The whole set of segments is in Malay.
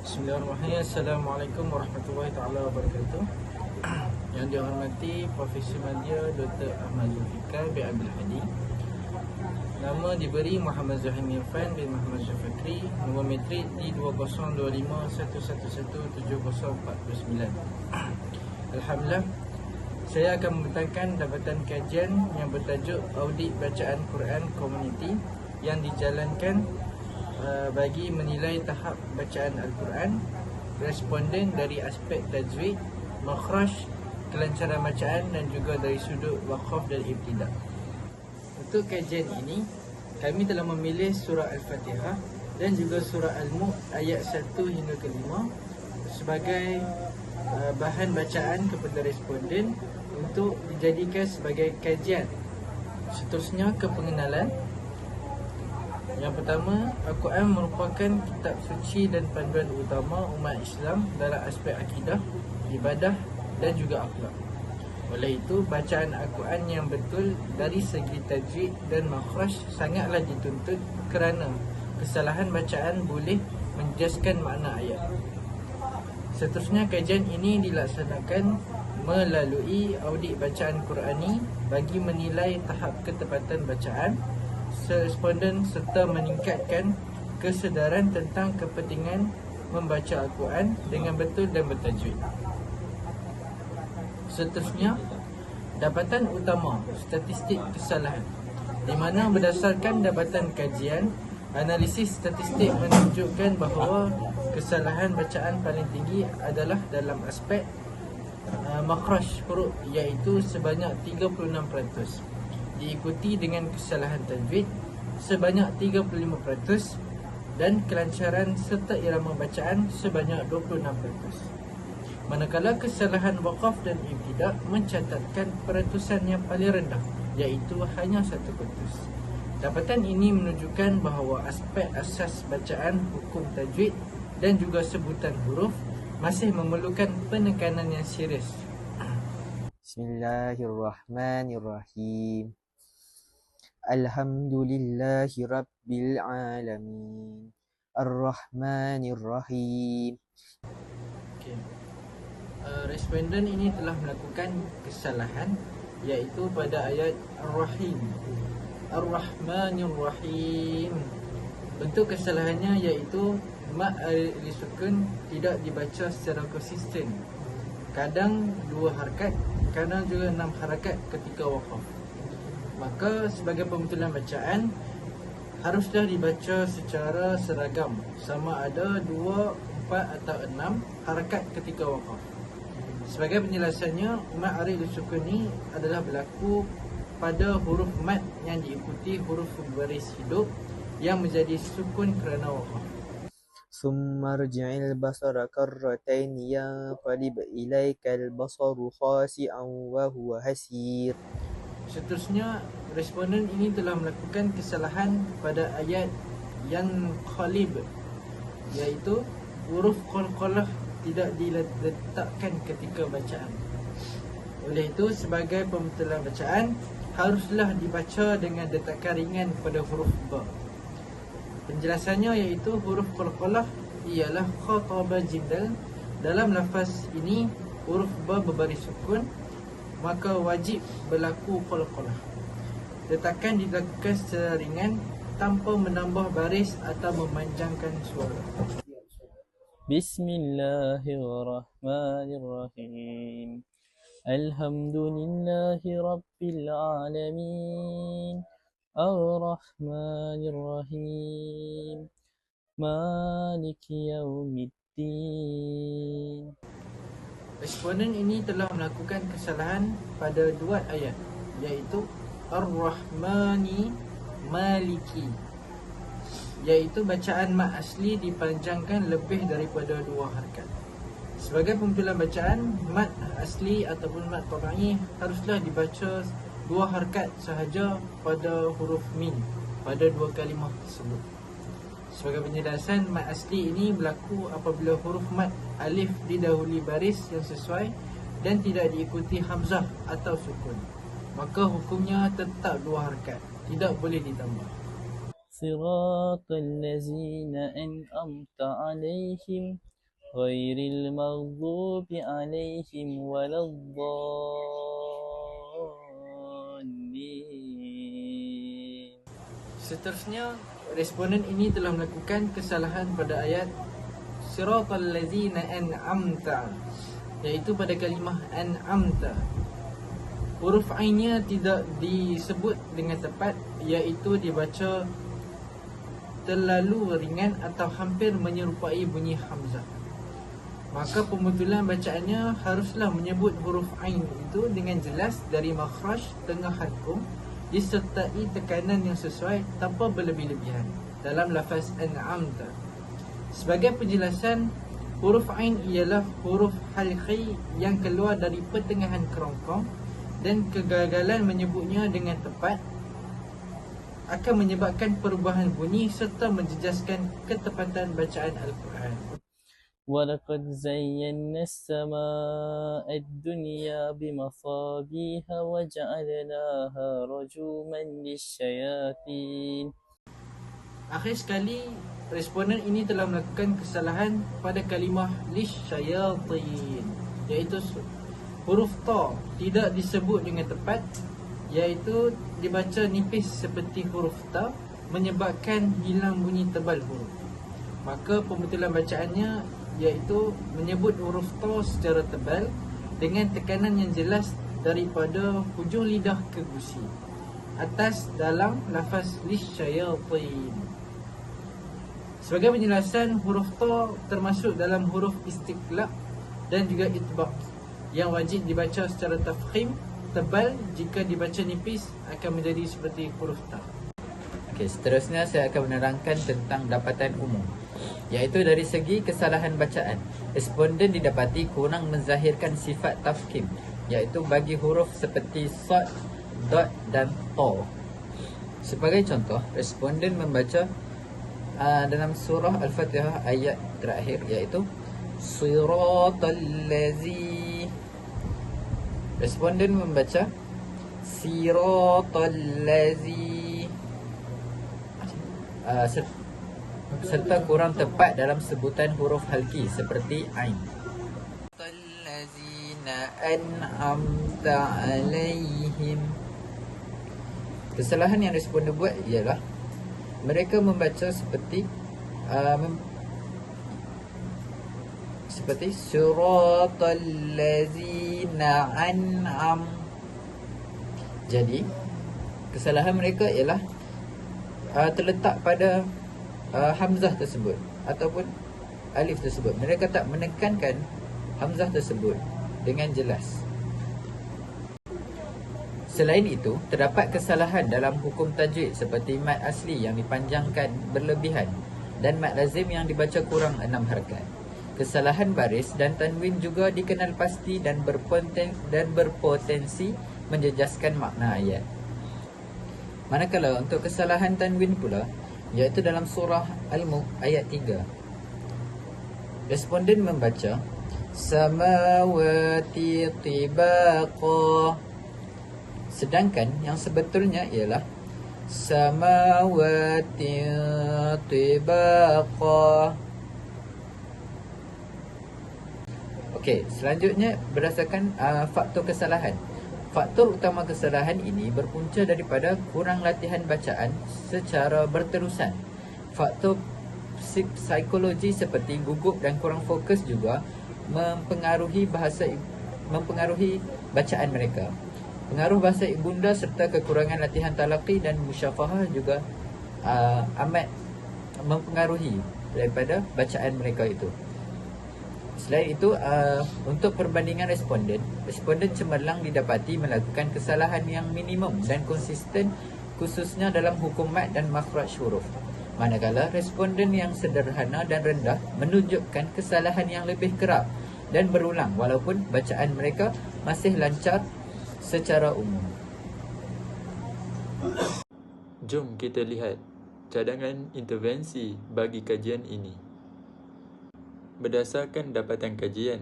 Bismillahirrahmanirrahim. Assalamualaikum warahmatullahi taala wabarakatuh. Yang dihormati Profesor Madya Dr. Ahmad Zulfikar bin Abdul Hadi. Nama diberi Muhammad Zahim Irfan bin Muhammad Zulfikri. Nombor metrik D202511170449. Alhamdulillah, saya akan membentangkan dapatan kajian yang bertajuk Audit Bacaan Quran Community yang dijalankan bagi menilai tahap bacaan Al-Quran, responden dari aspek tajwid, makhraj, kelancaran bacaan dan juga dari sudut waqaf dan ibtidah. Untuk kajian ini, kami telah memilih surah Al-Fatihah dan juga surah Al-Mulk ayat 1 hingga ke 5 sebagai bahan bacaan kepada responden untuk dijadikan sebagai kajian. Seterusnya ke pengenalan. Yang pertama, Al-Quran merupakan kitab suci dan panduan utama umat Islam dalam aspek akidah, ibadah dan juga akhlak. Oleh itu, bacaan Al-Quran yang betul dari segi tajwid dan makhraj sangatlah dituntut kerana kesalahan bacaan boleh menjejaskan makna ayat. Seterusnya, kajian ini dilaksanakan melalui audit bacaan Qurani bagi menilai tahap ketepatan bacaan responden serta meningkatkan kesedaran tentang kepentingan membaca Al-Quran dengan betul dan bertajwid. Seterusnya, dapatan utama statistik kesalahan, di mana berdasarkan dapatan kajian, analisis statistik menunjukkan bahawa kesalahan bacaan paling tinggi adalah dalam aspek makhraj huruf, iaitu sebanyak 36%. Diikuti dengan kesalahan tajwid sebanyak 35% dan kelancaran serta irama bacaan sebanyak 26%. Manakala kesalahan waqaf dan ibtidah mencatatkan peratusan yang paling rendah, iaitu hanya 1%. Dapatan ini menunjukkan bahawa aspek asas bacaan, hukum tajwid dan juga sebutan huruf masih memerlukan penekanan yang serius. Bismillahirrahmanirrahim. Alhamdulillahi Rabbil Alamin. Ar-Rahmanir-Rahim. Okay. Responden ini telah melakukan kesalahan, iaitu pada ayat Ar-Rahim. Ar-Rahmanir-Rahim. Bentuk kesalahannya iaitu mat alif sukun tidak dibaca secara konsisten. Kadang 2 harakat, kadang juga 6 harakat ketika waqaf. Maka sebagai pembetulan bacaan haruslah dibaca secara seragam, sama ada 2, 4 atau 6 harakat ketika waqaf. Sebagai penjelasannya, mat arif sukun ini adalah berlaku pada huruf mat yang diikuti huruf baris hidup yang menjadi sukun kerana waqaf. Summa rji'il basara karratain yanqalib ilaikal basaru khasi'an wa huwa hasir. Seterusnya, responden ini telah melakukan kesalahan pada ayat yang khalib, iaitu huruf qalqalah tidak diletakkan ketika bacaan. Oleh itu, sebagai pembetulan bacaan haruslah dibaca dengan detakan ringan pada huruf ba. Penjelasannya iaitu huruf qalqalah ialah khataba jindal. Dalam lafaz ini huruf ba berbaris sukun, maka wajib berlaku qalqalah. Detakan dilakukan secara ringan tanpa menambah baris atau memanjangkan suara. Bismillahirrahmanirrahim. Alhamdulillahi Rabbil Alamin. Ar-Rahmanir-Rahim. Maliki Yaumiddin. Responden ini telah melakukan kesalahan pada 2 ayat, iaitu Ar-Rahmani Maliki, iaitu bacaan mat asli dipanjangkan lebih daripada 2 harakat. Sebagai pembetulan bacaan, mat asli ataupun mat tabi'i haruslah dibaca 2 harakat sahaja pada huruf min pada 2 kalimah tersebut. Sebagai penjelasan, mat asli ini berlaku apabila huruf mat alif didahului baris yang sesuai dan tidak diikuti hamzah atau sukun. Maka hukumnya tetap 2 harakat, tidak boleh ditambah. صراط الذين أنعمت عليهم غير المغضوب عليهم ولا الضالين. Seterusnya, responden ini telah melakukan kesalahan pada ayat Siratal ladzina an'amta, iaitu pada kalimah an'amta. Huruf ainnya tidak disebut dengan tepat, iaitu dibaca terlalu ringan atau hampir menyerupai bunyi hamzah. Maka pembetulan bacaannya haruslah menyebut huruf ain itu dengan jelas dari makhraj tengah halqum, disertai tekanan yang sesuai tanpa berlebih-lebihan dalam lafaz an'amta. Sebagai penjelasan, huruf ain ialah huruf halqi yang keluar dari pertengahan kerongkong, dan kegagalan menyebutnya dengan tepat akan menyebabkan perubahan bunyi serta menjejaskan ketepatan bacaan Al-Quran. ولقد زينا السماء الدنيا بمصابيح وجعلناها رجوما للشياطين. Akhir sekali, responden ini telah melakukan kesalahan pada kalimah lisyayatin, iaitu huruf ta tidak disebut dengan tepat, iaitu dibaca nipis seperti huruf ta, menyebabkan hilang bunyi tebal huruf. Maka pembetulan bacaannya iaitu menyebut huruf ta secara tebal dengan tekanan yang jelas daripada hujung lidah ke gusi atas dalam lafaz lisyayatin. Sebagai penjelasan, huruf ta termasuk dalam huruf istiqlaq dan juga itbaq yang wajib dibaca secara tafkhim tebal. Jika dibaca nipis akan menjadi seperti huruf ta. Okey, seterusnya saya akan menerangkan tentang dapatan umum, iaitu dari segi kesalahan bacaan. Responden didapati kurang menzahirkan sifat tafkhim, iaitu bagi huruf seperti sad, dot dan ta. Sebagai contoh, responden membaca dalam surah Al-Fatihah ayat terakhir, iaitu Siratal lazi. Responden membaca Siratal lazi, serta kurang tepat dalam sebutan huruf halqi seperti ain. Allazina an'amta alaihim. Kesalahan yang responden buat ialah mereka membaca seperti siratal ladzina an'am. Jadi kesalahan mereka ialah terletak pada hamzah tersebut ataupun alif tersebut. Mereka tak menekankan hamzah tersebut dengan jelas. Selain itu, terdapat kesalahan dalam hukum tajwid seperti mad asli yang dipanjangkan berlebihan dan mad lazim yang dibaca kurang 6 harakat. Kesalahan baris dan tanwin juga dikenal pasti dan berpotensi menjejaskan makna ayat. Manakala untuk kesalahan tanwin pula, iaitu dalam surah Al-Mulk ayat 3, responden membaca samawati tibaqa, sedangkan yang sebetulnya ialah samawati tibaqa. Okey, selanjutnya berdasarkan faktor kesalahan. Faktor utama kesalahan ini berpunca daripada kurang latihan bacaan secara berterusan. Faktor psikologi seperti gugup dan kurang fokus juga mempengaruhi bacaan mereka. Pengaruh bahasa ibunda serta kekurangan latihan talaqi dan musyafahah juga amat mempengaruhi daripada bacaan mereka itu. Selain itu, untuk perbandingan responden cemerlang didapati melakukan kesalahan yang minimum dan konsisten, khususnya dalam hukum mad dan makhraj huruf. Manakala responden yang sederhana dan rendah menunjukkan kesalahan yang lebih kerap dan berulang walaupun bacaan mereka masih lancar secara umum. Jom kita lihat cadangan intervensi bagi kajian ini. Berdasarkan dapatan kajian,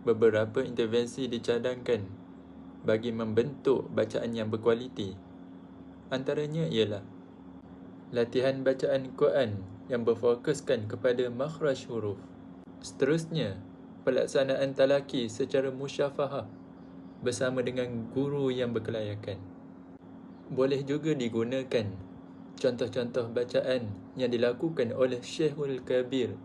beberapa intervensi dicadangkan bagi membentuk bacaan yang berkualiti. Antaranya ialah latihan bacaan Quran yang berfokuskan kepada makhraj huruf, Seterusnya, pelaksanaan talaki secara musyafahah bersama dengan guru yang berkelayakan. Boleh juga digunakan contoh-contoh bacaan yang dilakukan oleh Syekhul Kabir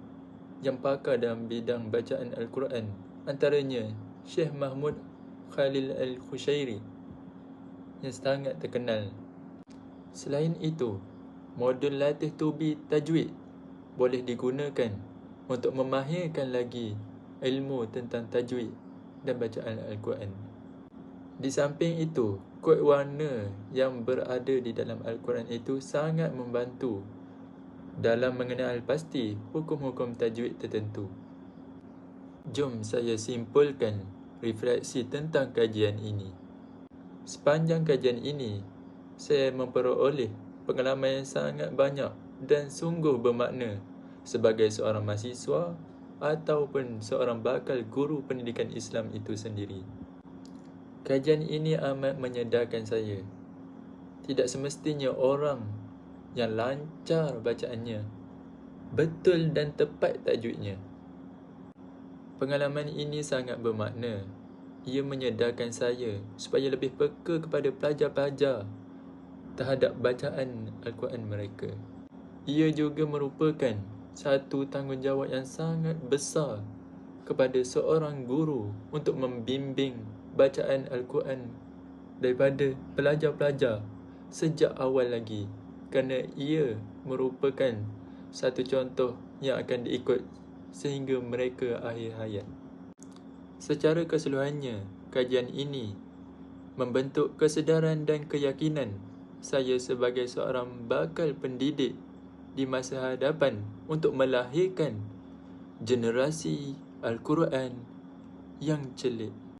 yang pakar dalam bidang bacaan Al-Quran, antaranya Syekh Mahmud Khalil Al-Khushairi yang sangat terkenal. Selain itu, modul latih tubi tajwid boleh digunakan untuk memahirkan lagi ilmu tentang tajwid dan bacaan Al-Quran. Di samping itu, kod warna yang berada di dalam Al-Quran itu sangat membantu dalam mengenal pasti hukum-hukum tajwid tertentu. Jom saya simpulkan refleksi tentang kajian ini. Sepanjang kajian ini, saya memperoleh pengalaman yang sangat banyak dan sungguh bermakna sebagai seorang mahasiswa ataupun seorang bakal guru pendidikan Islam itu sendiri. Kajian ini amat menyedarkan saya. Tidak semestinya orang yang lancar bacaannya betul dan tepat tajwidnya. Pengalaman ini sangat bermakna. Ia menyedarkan saya supaya lebih peka kepada pelajar-pelajar terhadap bacaan Al-Quran mereka. Ia juga merupakan satu tanggungjawab yang sangat besar kepada seorang guru untuk membimbing bacaan Al-Quran daripada pelajar-pelajar sejak awal lagi, kerana ia merupakan satu contoh yang akan diikut sehingga mereka akhir hayat. Secara keseluruhannya, kajian ini membentuk kesedaran dan keyakinan saya sebagai seorang bakal pendidik di masa hadapan untuk melahirkan generasi Al-Quran yang celik.